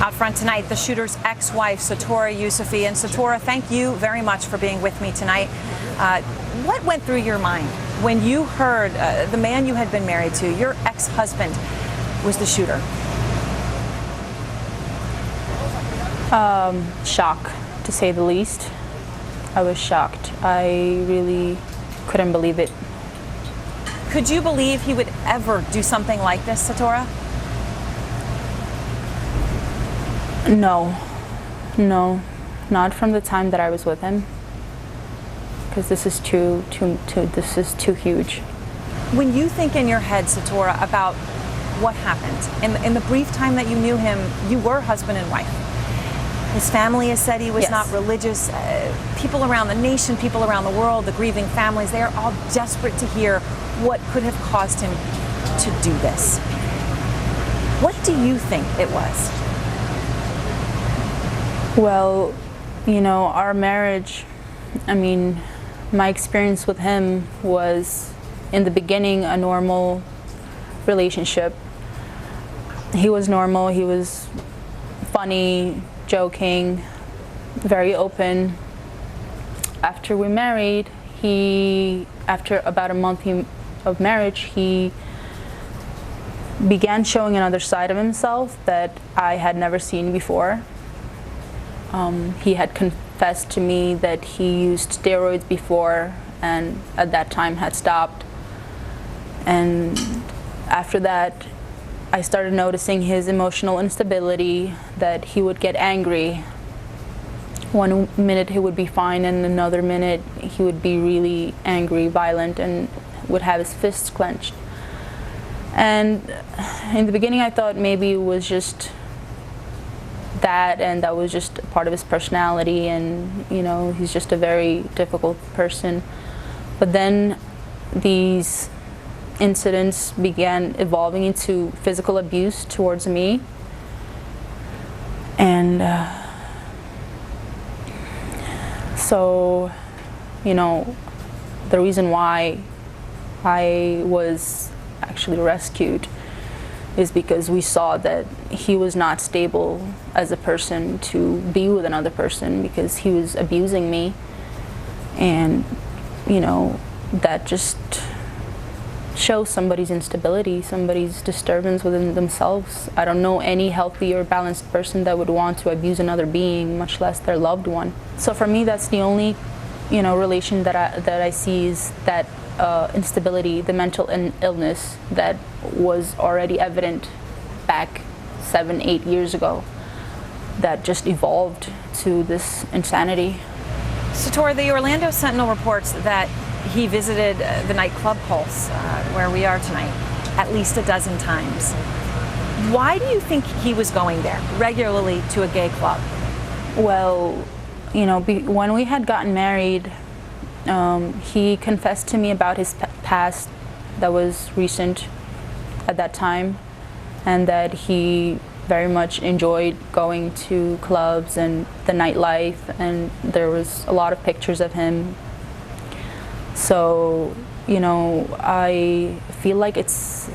Out front tonight, the shooter's ex-wife, Satora Yousufi. And Satora, thank you very much for being with me tonight. What went through your mind when you heard the man you had been married to, your ex-husband, was the shooter? Shock, to say the least. I was shocked. I really couldn't believe it. Could you believe he would ever do something like this, Satora? No, not from the time that I was with him, because this is too huge. When you think in your head, Satora, about what happened in the brief time that you knew him, you were husband and wife. His family has said he was Yes. not religious. People around the nation, people around the world, the grieving families, they are all desperate to hear what could have caused him to do this. What do you think it was? Well, you know, our marriage, I mean, my experience with him was, in the beginning, a normal relationship. He was normal, he was funny, joking, very open. After we married, after about a month of marriage, he began showing another side of himself that I had never seen before. He had confessed to me that he used steroids before and at that time had stopped. And after that, I started noticing his emotional instability, that he would get angry. One minute he would be fine, and another minute he would be really angry, violent, and would have his fists clenched. And in the beginning I thought maybe it was just that, and that was just part of his personality, and you know, he's just a very difficult person. But then these incidents began evolving into physical abuse towards me, and so, you know, the reason why I was actually rescued is because we saw that he was not stable as a person to be with another person, because he was abusing me. And you know, that just shows somebody's instability, somebody's disturbance within themselves. I don't know any healthy or balanced person that would want to abuse another being, much less their loved one. So for me, that's the only, you know, relation that I see, is that instability, the mental illness that was already evident back 7-8 years ago, that just evolved to this insanity. Satora, the Orlando Sentinel reports that he visited the nightclub Pulse, where we are tonight, at least a dozen times. Why do you think he was going there regularly to a gay club? Well, you know, when we had gotten married, he confessed to me about his past that was recent at that time, and that he very much enjoyed going to clubs and the nightlife, and there was a lot of pictures of him. So, you know, I feel like it's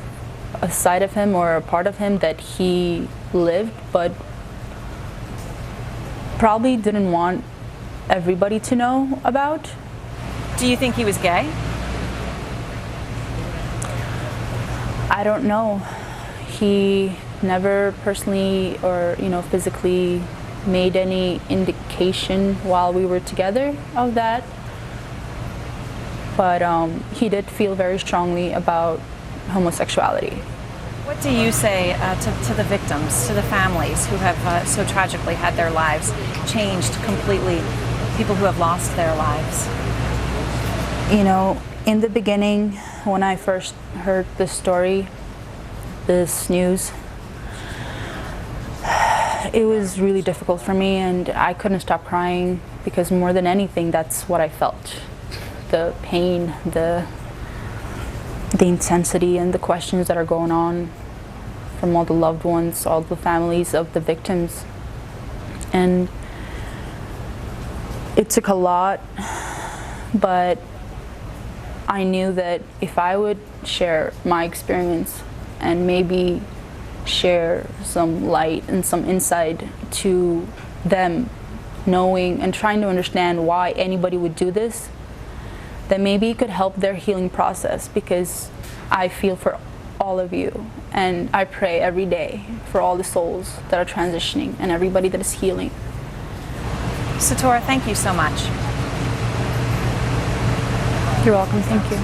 a side of him or a part of him that he lived, but probably didn't want everybody to know about. Do you think he was gay? I don't know. He never personally or, you know, physically made any indication while we were together of that. But he did feel very strongly about homosexuality. What do you say to the victims, to the families who have so tragically had their lives changed completely, people who have lost their lives? You know, in the beginning, when I first heard this story, this news, it was really difficult for me, and I couldn't stop crying, because more than anything, that's what I felt. The pain, the intensity, and the questions that are going on from all the loved ones, all the families of the victims. And it took a lot, but I knew that if I would share my experience and maybe share some light and some insight to them, knowing and trying to understand why anybody would do this, that maybe it could help their healing process, because I feel for all of you and I pray every day for all the souls that are transitioning and everybody that is healing. Satora, thank you so much. You're welcome. Thank you.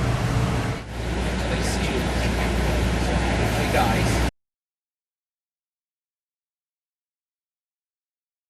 Hey guys.